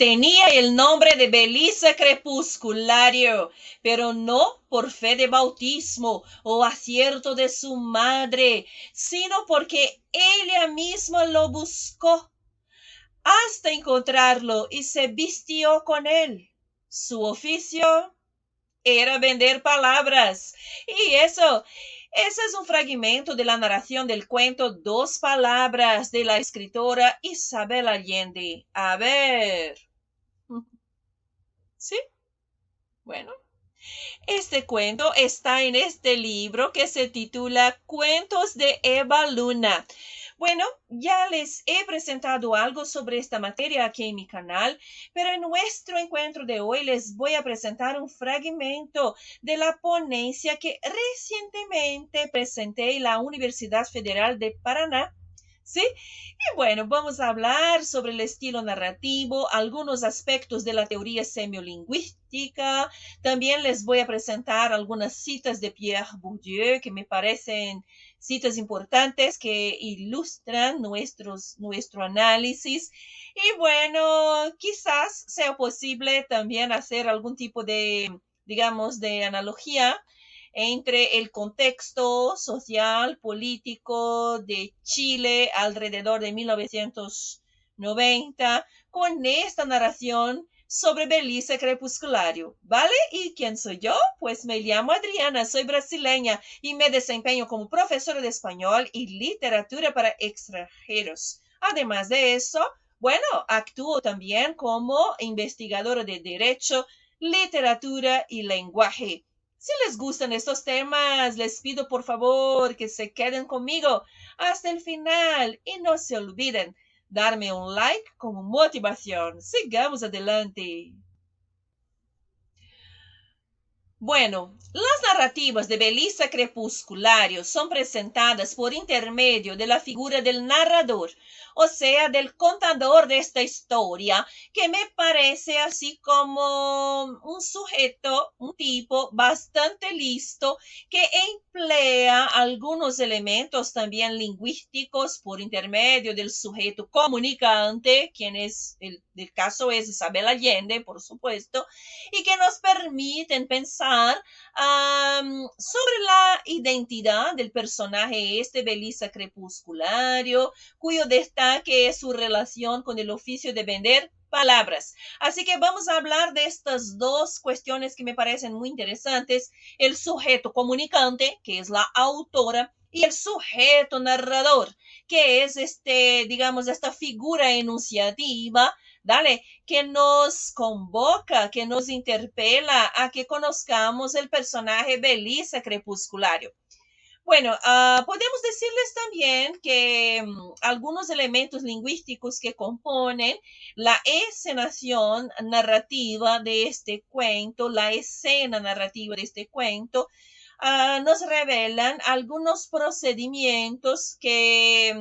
Tenía el nombre de Belisa Crepusculario, pero no por fe de bautismo o acierto de su madre, sino porque ella misma lo buscó hasta encontrarlo y se vistió con él. Su oficio era vender palabras. Y ese es un fragmento de la narración del cuento Dos Palabras de la escritora Isabel Allende. A ver. ¿Sí? Bueno. Este cuento está en este libro que se titula Cuentos de Eva Luna. Bueno, ya les he presentado algo sobre esta materia aquí en mi canal, pero en nuestro encuentro de hoy les voy a presentar un fragmento de la ponencia que recientemente presenté en la Universidad Federal de Paraná. ¿Sí? Y bueno, vamos a hablar sobre el estilo narrativo, algunos aspectos de la teoría semiolingüística. También les voy a presentar algunas citas de Pierre Bourdieu que me parecen citas importantes que ilustran nuestro análisis. Y bueno, quizás sea posible también hacer algún tipo de, digamos, de analogía entre el contexto social, político de Chile alrededor de 1990 con esta narración sobre Belisa Crepusculario, ¿vale? ¿Y quién soy yo? Pues me llamo Adriana, soy brasileña y me desempeño como profesora de español y literatura para extranjeros. Además de eso, bueno, actúo también como investigadora de derecho, literatura y lenguaje. Si les gustan estos temas, les pido por favor que se queden conmigo hasta el final y no se olviden darme un like como motivación. Sigamos adelante. Bueno, las narrativas de Belisa Crepusculario son presentadas por intermedio de la figura del narrador, o sea, del contador de esta historia, que me parece así como un sujeto, un tipo bastante listo, que emplea algunos elementos también lingüísticos por intermedio del sujeto comunicante, quien es, el caso es Isabel Allende, por supuesto, y que nos permiten pensar sobre la identidad del personaje Belisa Crepusculario, cuyo destaque es su relación con el oficio de vender palabras. Así que vamos a hablar de estas dos cuestiones que me parecen muy interesantes. El sujeto comunicante, que es la autora, y el sujeto narrador, que es digamos, esta figura enunciativa, dale, que nos convoca, que nos interpela a que conozcamos el personaje Belisa Crepusculario. Bueno, podemos decirles también que algunos elementos lingüísticos que componen la escenación narrativa de este cuento, la escena narrativa de este cuento, nos revelan algunos procedimientos que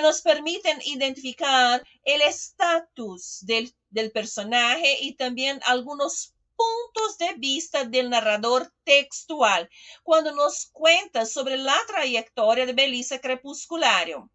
nos permiten identificar el estatus del personaje y también algunos puntos de vista del narrador textual cuando nos cuenta sobre la trayectoria de Belisa Crepusculario.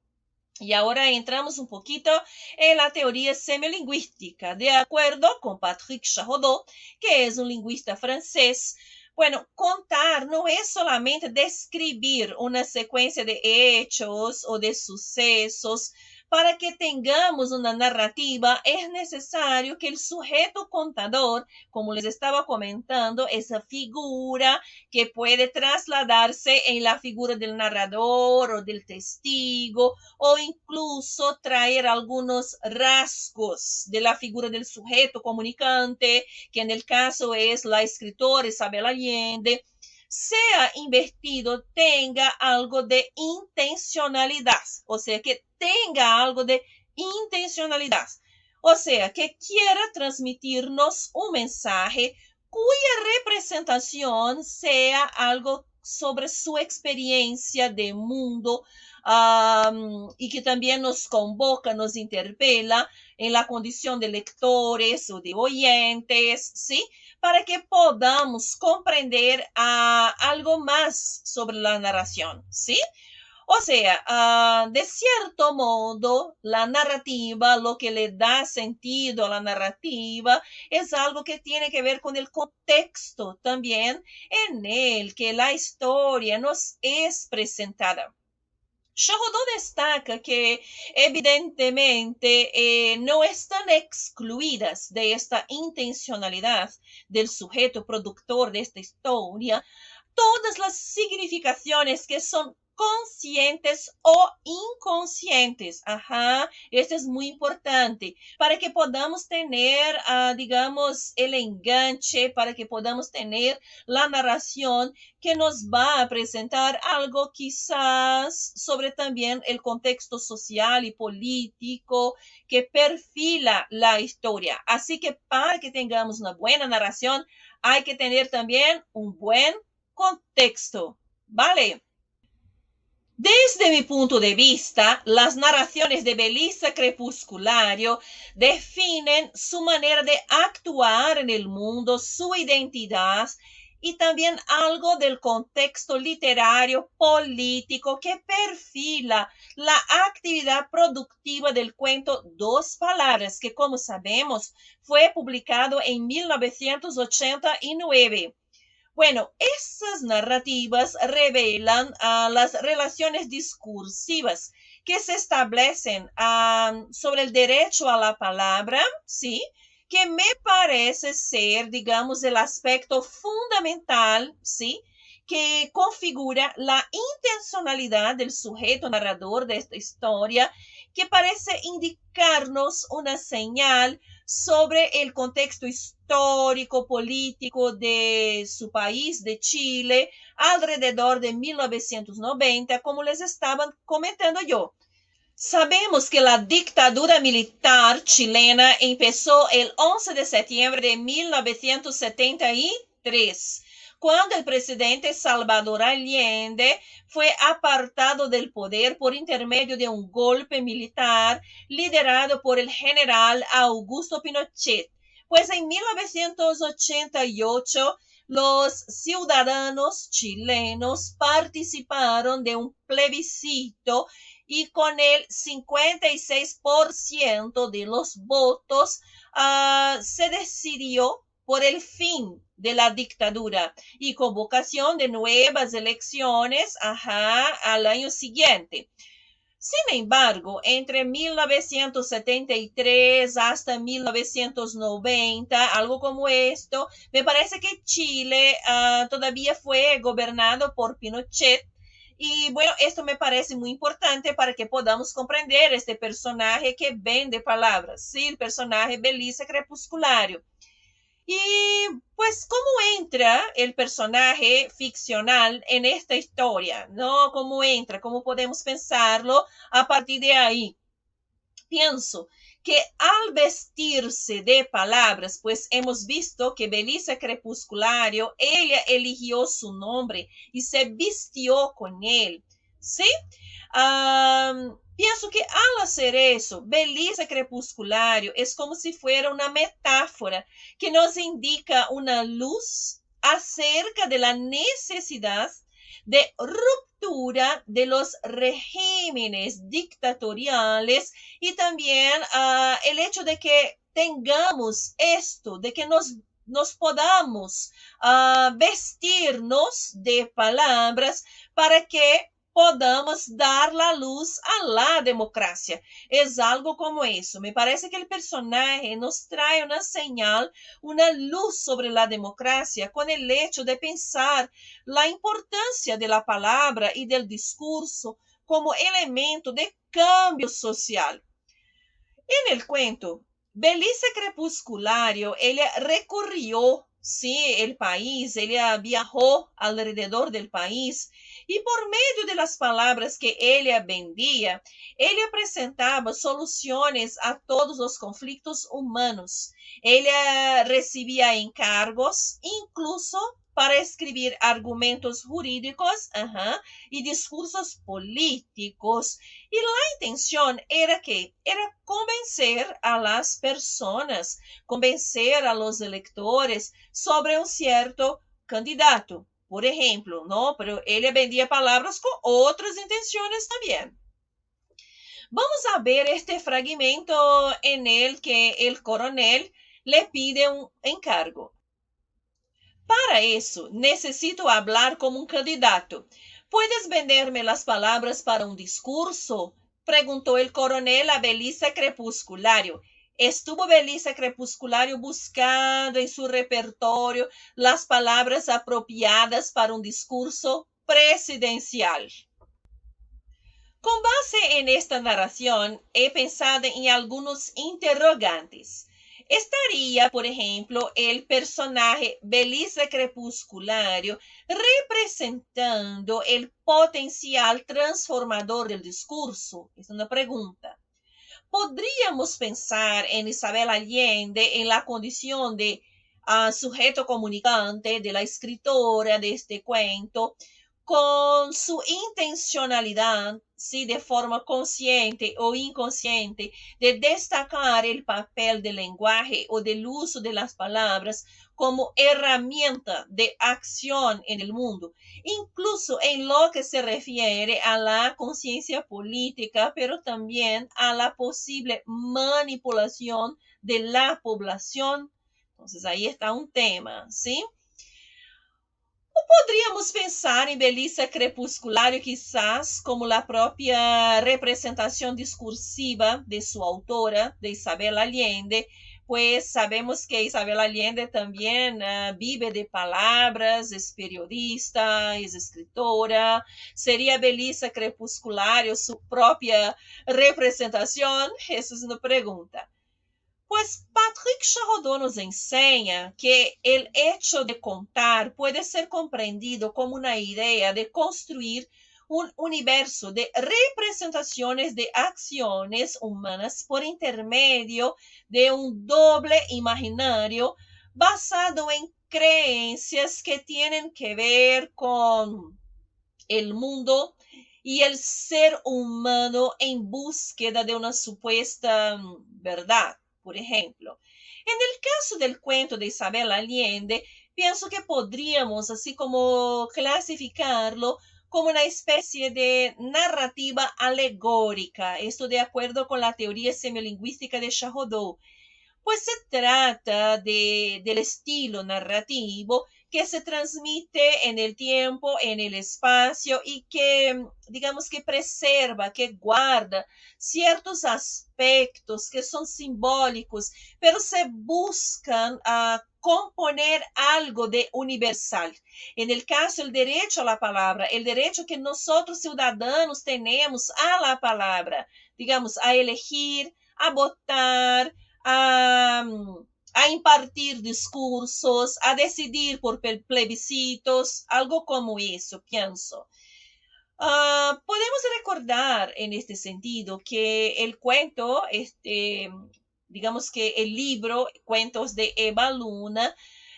Y ahora entramos un poquito en la teoría semiolingüística, de acuerdo con Patrick Charodot, que es un lingüista francés. Bueno, contar no es solamente describir una secuencia de hechos o de sucesos. Para que tengamos una narrativa, es necesario que el sujeto contador, como les estaba comentando, esa figura que puede trasladarse en la figura del narrador o del testigo, o incluso traer algunos rasgos de la figura del sujeto comunicante, que en el caso es la escritora Isabel Allende, sea investido, tenga algo de intencionalidad, o sea, que tenga algo de intencionalidad, o sea, que quiera transmitirnos un mensaje cuya representación sea algo sobre su experiencia de mundo, y que también nos convoca, nos interpela en la condición de lectores o de oyentes, ¿sí? Para que podamos comprender algo más sobre la narración, ¿sí? O sea, de cierto modo, la narrativa, lo que le da sentido a la narrativa, es algo que tiene que ver con el contexto también en el que la historia nos es presentada. Charodot destaca que, evidentemente, no están excluidas de esta intencionalidad del sujeto productor de esta historia todas las significaciones que son conscientes o inconscientes. Ajá, esto es muy importante para que podamos tener, digamos, el enganche, para que podamos tener la narración que nos va a presentar algo quizás sobre también el contexto social y político que perfila la historia. Así que para que tengamos una buena narración, hay que tener también un buen contexto, ¿vale? Desde mi punto de vista, las narraciones de Belisa Crepusculario definen su manera de actuar en el mundo, su identidad y también algo del contexto literario político que perfila la actividad productiva del cuento Dos Palabras, que como sabemos fue publicado en 1989. Bueno, esas narrativas revelan las relaciones discursivas que se establecen sobre el derecho a la palabra, ¿sí? Que me parece ser, digamos, el aspecto fundamental, ¿sí? Que configura la intencionalidad del sujeto narrador de esta historia, que parece indicarnos una señal sobre el contexto histórico, político de su país, de Chile, alrededor de 1990, como les estaba comentando yo. Sabemos que la dictadura militar chilena empezó el 11 de septiembre de 1973, cuando el presidente Salvador Allende fue apartado del poder por intermedio de un golpe militar liderado por el general Augusto Pinochet. Pues en 1988 los ciudadanos chilenos participaron de un plebiscito y con el 56% de los votos se decidió por el fin de la dictadura y convocación de nuevas elecciones al año siguiente. Sin embargo, entre 1973 hasta 1990, algo como esto, me parece que Chile todavía fue gobernado por Pinochet. Y bueno, esto me parece muy importante para que podamos comprender este personaje que vende palabras, ¿sí? El personaje Belisa Crepusculario. Y pues, ¿cómo entra el personaje ficcional en esta historia? ¿No? ¿Cómo entra? ¿Cómo podemos pensarlo a partir de ahí? Pienso que al vestirse de palabras, pues hemos visto que Belisa Crepusculario, ella eligió su nombre y se vistió con él, ¿sí? Pienso que al hacer eso, Belisa Crepusculario es como si fuera una metáfora que nos indica una luz acerca de la necesidad de ruptura de los regímenes dictatoriales y también el hecho de que tengamos esto, de que nos podamos vestirnos de palabras para que podamos dar la luz a la democracia. Es algo como eso. Me parece que el personaje nos trae una señal, una luz sobre la democracia con el hecho de pensar la importancia de la palabra y del discurso como elemento de cambio social. En el cuento, Belisa Crepusculario, ella recorrió, sí, el país, ella viajó alrededor del país y por medio de las palabras que ella vendía, ella presentaba soluciones a todos los conflictos humanos. Ella recibía encargos, incluso para escribir argumentos jurídicos y discursos políticos. Y la intención era que era convencer a las personas, convencer a los electores sobre un cierto candidato. por ejemplo, ¿no? Pero ella vendía palabras con otras intenciones también. Vamos a ver este fragmento en el que el coronel le pide un encargo. Para eso, necesito hablar como un candidato. ¿Puedes venderme las palabras para un discurso? Preguntó el coronel a Belisa Crepusculario. Estuvo Belisa Crepusculario buscando en su repertorio las palabras apropiadas para un discurso presidencial. Con base en esta narración, he pensado en algunos interrogantes. ¿Estaría, por ejemplo, el personaje Belisa Crepusculario representando el potencial transformador del discurso? Es una pregunta. ¿Podríamos pensar en Isabel Allende en la condición de sujeto comunicante de la escritora de este cuento, con su intencionalidad, sí, de forma consciente o inconsciente, de destacar el papel del lenguaje o del uso de las palabras como herramienta de acción en el mundo, incluso en lo que se refiere a la conciencia política, pero también a la posible manipulación de la población? Entonces ahí está un tema, ¿sí? Podríamos pensar em Belisa Crepusculario quizás como a própria representação discursiva de sua autora, de Isabel Allende, pues sabemos que Isabel Allende também vive de palavras, é periodista, é escritora. ¿Sería Belisa Crepusculario su própria representação? Essa é uma pergunta. Pues Patrick Charrodot nos enseña que el hecho de contar puede ser comprendido como una idea de construir un universo de representaciones de acciones humanas por intermedio de un doble imaginario basado en creencias que tienen que ver con el mundo y el ser humano en búsqueda de una supuesta verdad. Por ejemplo, en el caso del cuento de Isabel Allende, pienso que podríamos, así como clasificarlo como una especie de narrativa alegórica, esto de acuerdo con la teoría semiolingüística de Charrodot. Pues se trata del estilo narrativo que se transmite en el tiempo, en el espacio y que, digamos que preserva, que guarda ciertos aspectos que son simbólicos, pero se buscan componer algo de universal. En el caso, el derecho a la palabra, el derecho que nosotros ciudadanos tenemos a la palabra, digamos, a elegir, a votar, a, a impartir discursos, a decidir por plebiscitos, algo como eso, pienso. Podemos recordar en este sentido que el cuento, digamos que el libro Cuentos de Eva Luna,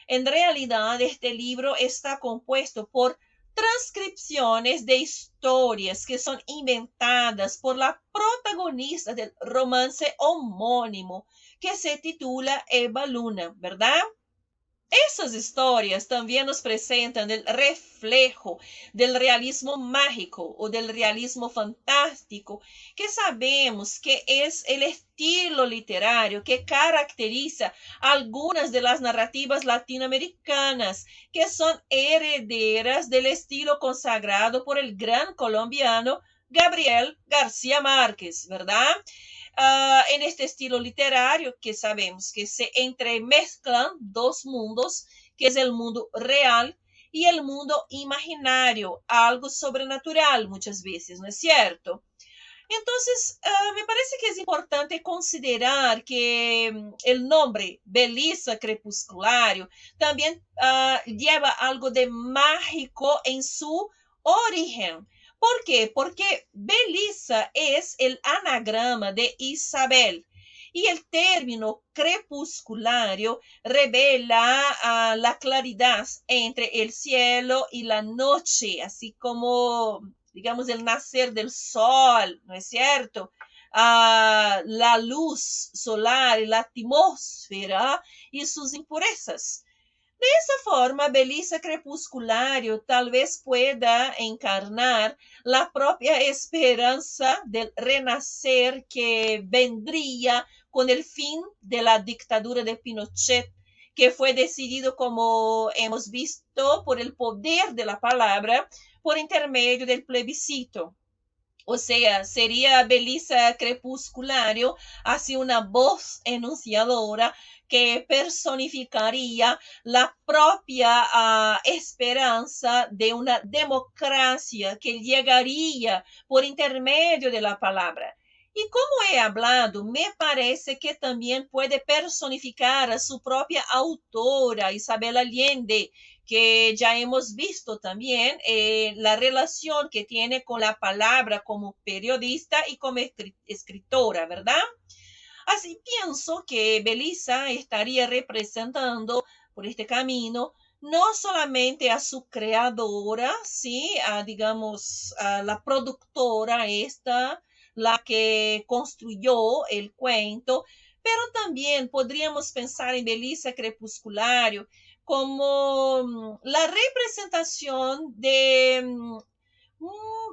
en realidad este libro está compuesto por transcripciones de historias que son inventadas por la protagonista del romance homónimo que se titula Eva Luna, ¿verdad? Essas histórias também nos presentam o reflejo do realismo mágico ou do realismo fantástico, que sabemos que é o estilo literário que caracteriza algumas das narrativas latino-americanas, que são herederas do estilo consagrado por el gran colombiano Gabriel García Márquez, ¿verdad? En este estilo literario que sabemos que se entremezclan dos mundos, que es el mundo real y el mundo imaginario, algo sobrenatural muchas veces, ¿no es cierto? Entonces, me parece que es importante considerar que el nombre Belisa Crepusculario también lleva algo de mágico en su origen. ¿Por qué? Porque Belisa es el anagrama de Isabel y el término crepusculario revela la claridad entre el cielo y la noche, así como, digamos, el nacer del sol, ¿no es cierto? La luz solar y la atmósfera y sus impurezas. Dessa forma, Belisa Crepusculario tal vez pueda encarnar la propia esperanza del renacer que vendría con el fin de la dictadura de Pinochet, que fue decidido, como hemos visto, por el poder de la palabra, por intermedio del plebiscito. O sea, sería Belisa Crepusculario así una voz enunciadora que personificaría la propia esperanza de una democracia que llegaría por intermedio de la palabra. Y como he hablado, me parece que también puede personificar a su propia autora, Isabel Allende, que ya hemos visto también la relación que tiene con la palabra como periodista y como escritora, ¿verdad? Así pienso que Belisa estaría representando por este camino no solamente a su creadora, sí, digamos, a la productora esta, la que construyó el cuento, pero también podríamos pensar en Belisa Crepusculario como la representación de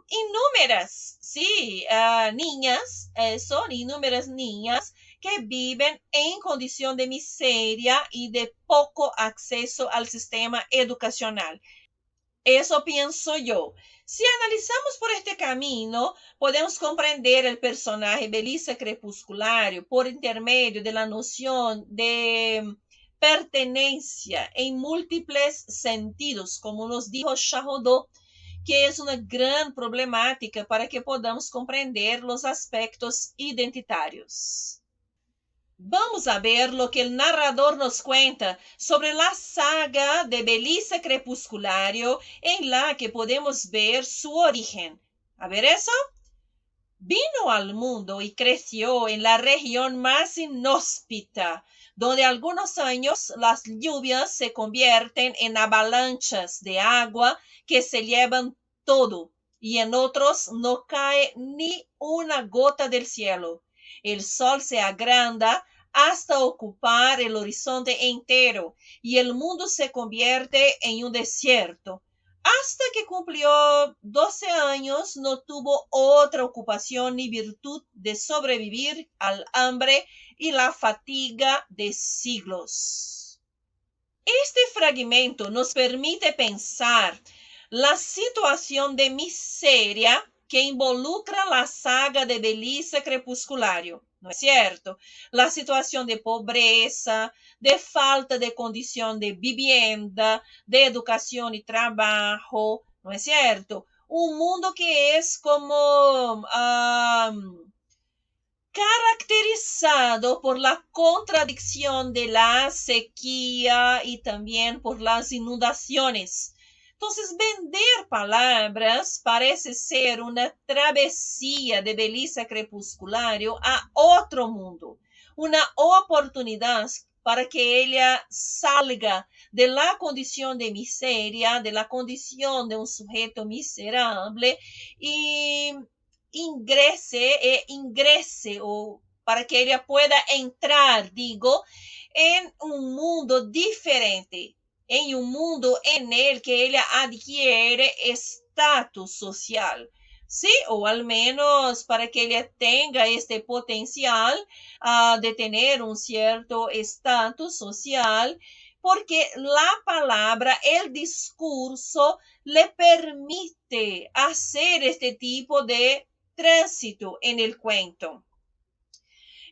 inúmeras, sí, niñas, son inúmeras niñas que viven en condición de miseria y de poco acceso al sistema educacional. Eso pienso yo. Si analizamos por este camino, podemos comprender el personaje Belisa Crepusculario por intermedio de la noción de pertenencia en múltiples sentidos, como nos dijo Charrodot, que es una gran problemática para que podamos comprender los aspectos identitarios. Vamos a ver lo que el narrador nos cuenta sobre la saga de Belisa Crepusculario, en la que podemos ver su origen. A ver eso. Vino al mundo y creció en la región más inhóspita, donde algunos años las lluvias se convierten en avalanchas de agua que se llevan todo, y en otros no cae ni una gota del cielo. El sol se agranda hasta ocupar el horizonte entero, y el mundo se convierte en un desierto. Hasta que cumplió 12 años, no tuvo otra ocupación ni virtud de sobrevivir al hambre y la fatiga de siglos. Este fragmento nos permite pensar la situación de miseria que involucra la saga de Belisa Crepusculario, ¿no es cierto? La situación de pobreza, de falta de condición de vivienda, de educación y trabajo, ¿no es cierto? Un mundo que es como caracterizado por la contradicción de la sequía y también por las inundaciones. Entonces, vender palabras parece ser una travesía de Belisa Crepusculario a otro mundo, una oportunidad para que ella salga de la condición de miseria, de la condición de un sujeto miserable y ingrese o para que ella pueda entrar, digo, en un mundo diferente, en un mundo en el que ella adquiere estatus social, ¿sí? O al menos para que ella tenga este potencial de tener un cierto estatus social, porque la palabra, el discurso, le permite hacer este tipo de tránsito en el cuento.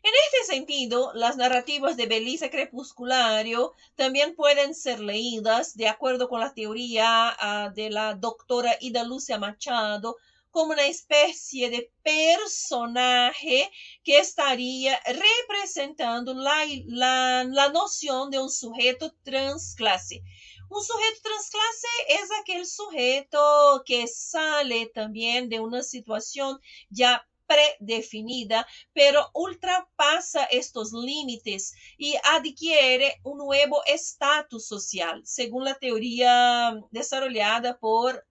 En este sentido, las narrativas de Belisa Crepusculario también pueden ser leídas, de acuerdo con la teoría de la doctora Ida Lucia Machado, como una especie de personaje que estaría representando la noción de un sujeto transclase. Un sujeto transclase es aquel sujeto que sale también de una situación ya predefinida, pero ultrapasa estos límites y adquiere un nuevo estatus social, según la teoría desarrollada por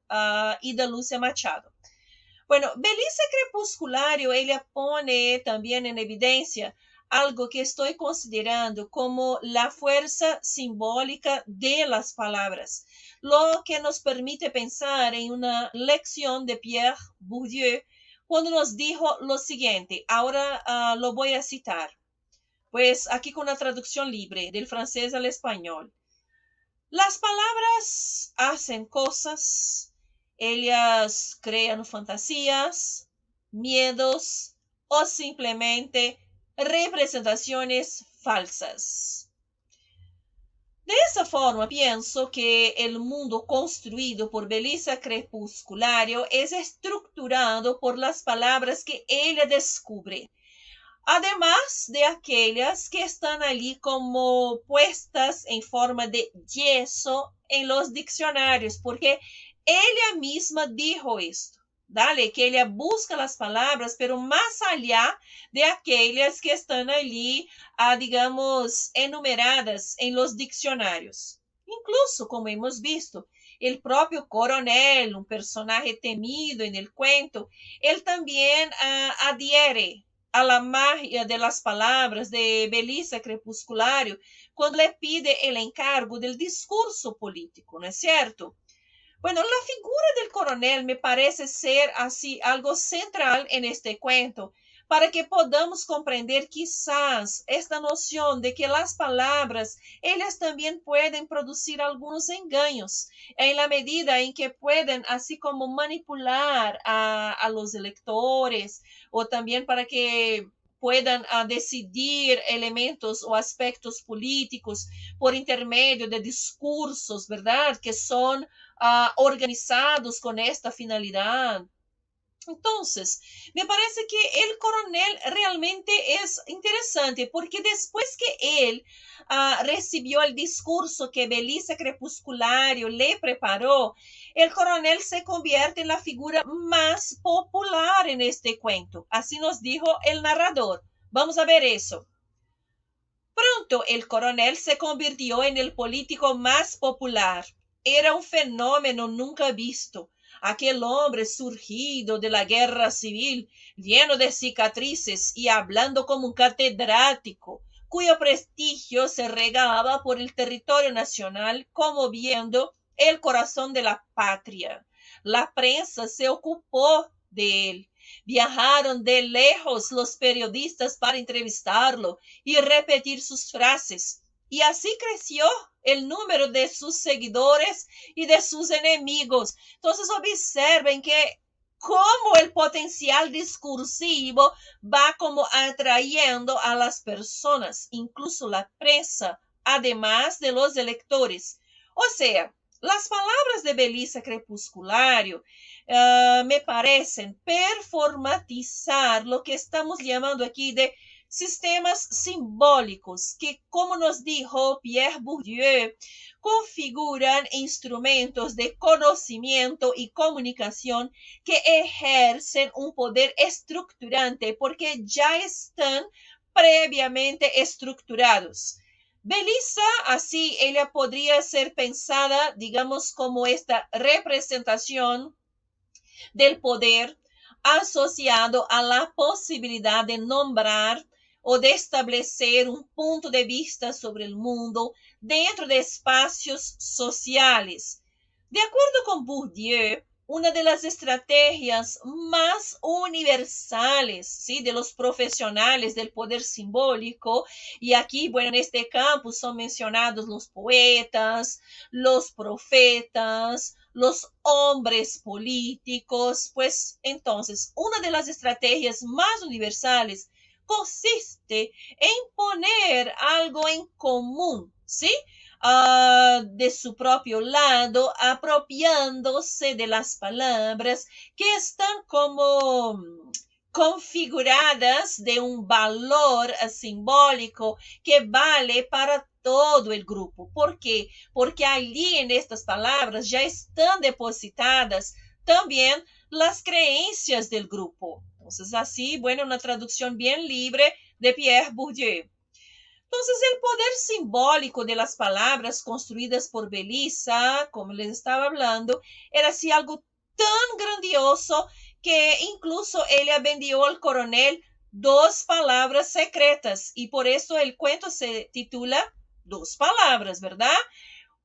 Ida Lucia Machado. Bueno, Belisa Crepusculario, ella pone también en evidencia algo que estoy considerando como la fuerza simbólica de las palabras, lo que nos permite pensar en una lección de Pierre Bourdieu cuando nos dijo lo siguiente. Ahora lo voy a citar, pues aquí con una traducción libre del francés al español. Las palabras hacen cosas, ellas crean fantasías, miedos o simplemente representaciones falsas. De esa forma, pienso que el mundo construido por Belisa Crepusculario es estructurado por las palabras que ella descubre, además de aquellas que están allí como puestas en forma de yeso en los diccionarios, porque ella misma dijo esto. Dale, que ella busca las palabras, pero más allá de aquellas que están allí, digamos, enumeradas en los diccionarios. Incluso, como hemos visto, el propio coronel, un personaje temido en el cuento, él también adhiere a la magia de las palabras de Belisa Crepusculario cuando le pide el encargo del discurso político, ¿no es cierto? Bueno, la figura del coronel me parece ser así algo central en este cuento para que podamos comprender quizás esta noción de que las palabras, ellas también pueden producir algunos engaños en la medida en que pueden así como manipular a los electores o también para que puedan decidir elementos o aspectos políticos por intermedio de discursos, ¿verdad? Que son organizados con esta finalidad. Entonces, me parece que el coronel realmente es interesante porque después que él recibió el discurso que Belisa Crepusculario le preparó, el coronel se convierte en la figura más popular en este cuento. Así nos dijo el narrador. Vamos a ver eso. Pronto el coronel se convirtió en el político más popular. Era un fenómeno nunca visto. Aquel hombre surgido de la guerra civil, lleno de cicatrices y hablando como un catedrático, cuyo prestigio se regaba por el territorio nacional, conmoviendo el corazón de la patria. La prensa se ocupó de él. Viajaron de lejos los periodistas para entrevistarlo y repetir sus frases. Y así creció el número de sus seguidores y de sus enemigos. Entonces observen que cómo el potencial discursivo va como atrayendo a las personas, incluso la prensa, además de los electores. O sea, las palabras de Belisa Crepusculario me parecen performatizar lo que estamos llamando aquí de sistemas simbólicos que, como nos dijo Pierre Bourdieu, configuran instrumentos de conocimiento y comunicación que ejercen un poder estructurante porque ya están previamente estructurados. Belisa, así, ella podría ser pensada, digamos, como esta representación del poder asociado a la posibilidad de nombrar o de establecer un punto de vista sobre el mundo dentro de espacios sociales. De acuerdo con Bourdieu, una de las estrategias más universales, ¿sí?, de los profesionales del poder simbólico, y aquí, bueno, en este campo son mencionados los poetas, los profetas, los hombres políticos, pues entonces una de las estrategias más universales consiste en poner algo en común, ¿sí? De su propio lado, apropiándose de las palabras que están como configuradas de un valor simbólico que vale para todo el grupo. ¿Por qué? Porque allí en estas palabras ya están depositadas también las creencias del grupo. Entonces, así, bueno, una traducción bien libre de Pierre Bourdieu. Entonces, el poder simbólico de las palabras construidas por Belisa, como les estaba hablando, era así algo tan grandioso que incluso ella vendió al coronel dos palabras secretas, y por eso el cuento se titula Dos Palabras, ¿verdad?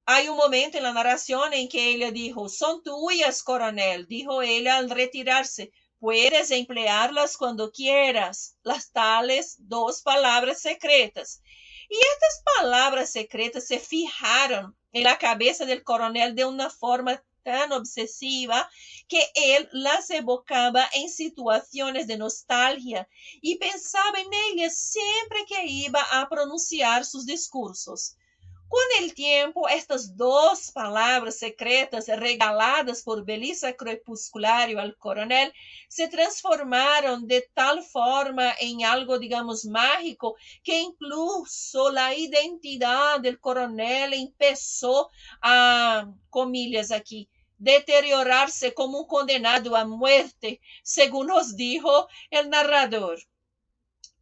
Hay un momento en la narración en que ella dijo, son tuyas, coronel, dijo ella al retirarse. Puedes emplearlas cuando quieras, las tales dos palabras secretas. Y estas palabras secretas se fijaron en la cabeza del coronel de una forma tan obsesiva que él las evocaba en situaciones de nostalgia y pensaba en ellas siempre que iba a pronunciar sus discursos. Con el tiempo, estas dos palabras secretas regaladas por Belisa Crepusculario al coronel se transformaron de tal forma en algo, digamos, mágico, que incluso la identidad del coronel empezó a, comillas aquí, deteriorarse como un condenado a muerte, según nos dijo el narrador.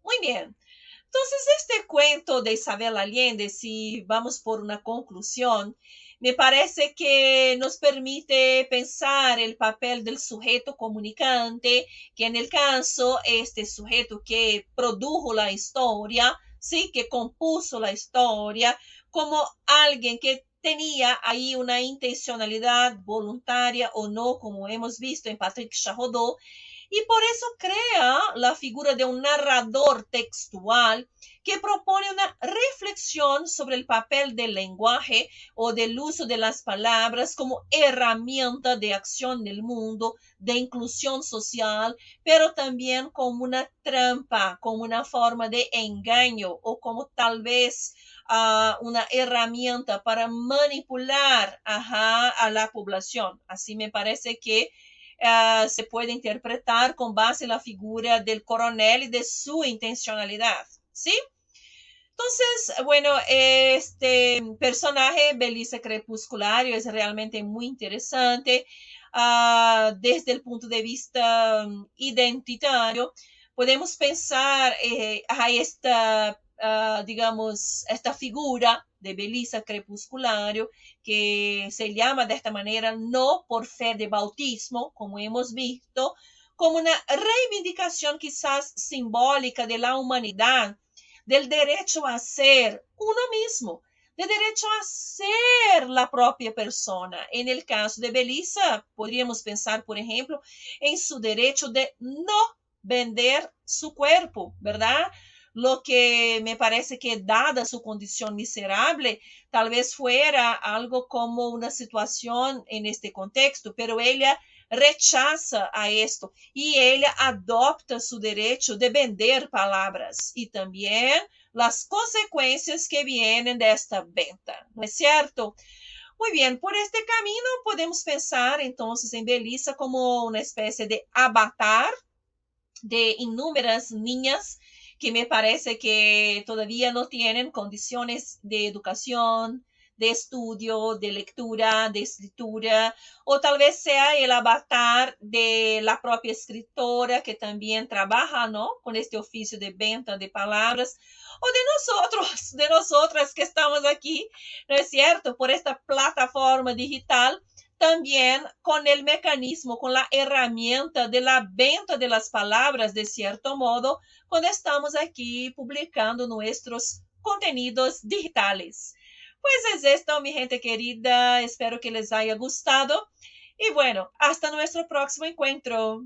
Muy bien. Entonces, este cuento de Isabel Allende, si vamos por una conclusión, me parece que nos permite pensar el papel del sujeto comunicante, que en el caso, este sujeto que produjo la historia, ¿sí? Que compuso la historia, como alguien que tenía ahí una intencionalidad voluntaria o no, como hemos visto en Patrick Charodot, y por eso crea la figura de un narrador textual que propone una reflexión sobre el papel del lenguaje o del uso de las palabras como herramienta de acción del mundo, de inclusión social, pero también como una trampa, como una forma de engaño o como tal vez una herramienta para manipular a la población. Así me parece que se puede interpretar con base en la figura del coronel y de su intencionalidad, ¿sí? Entonces, bueno, este personaje, Belisa Crepusculario, es realmente muy interesante desde el punto de vista identitario. Podemos pensar a esta, digamos, esta figura de Belisa Crepusculario, que se llama de esta manera no por fe de bautismo, como hemos visto, como una reivindicación quizás simbólica de la humanidad, del derecho a ser uno mismo, del derecho a ser la propia persona. En el caso de Belisa, podríamos pensar, por ejemplo, en su derecho de no vender su cuerpo, ¿verdad? Lo que me parece que, dada su condición miserable, tal vez fuera algo como una situación en este contexto, pero ella rechaza a esto y ella adopta su derecho de vender palabras y también las consecuencias que vienen de esta venta, ¿no es cierto? Muy bien, por este camino podemos pensar entonces en Belisa como una especie de avatar de inúmeras niñas que me parece que todavía no tienen condiciones de educación, de estudio, de lectura, de escritura, o tal vez sea el avatar de la propia escritora que también trabaja, ¿no? Con este oficio de venta de palabras, o de nosotros, de nosotras que estamos aquí, ¿no es cierto? Por esta plataforma digital, también con el mecanismo, con la herramienta de la venta de las palabras, de cierto modo, cuando estamos aquí publicando nuestros contenidos digitales. Pues es esto, mi gente querida. Espero que les haya gustado. Y bueno, hasta nuestro próximo encuentro.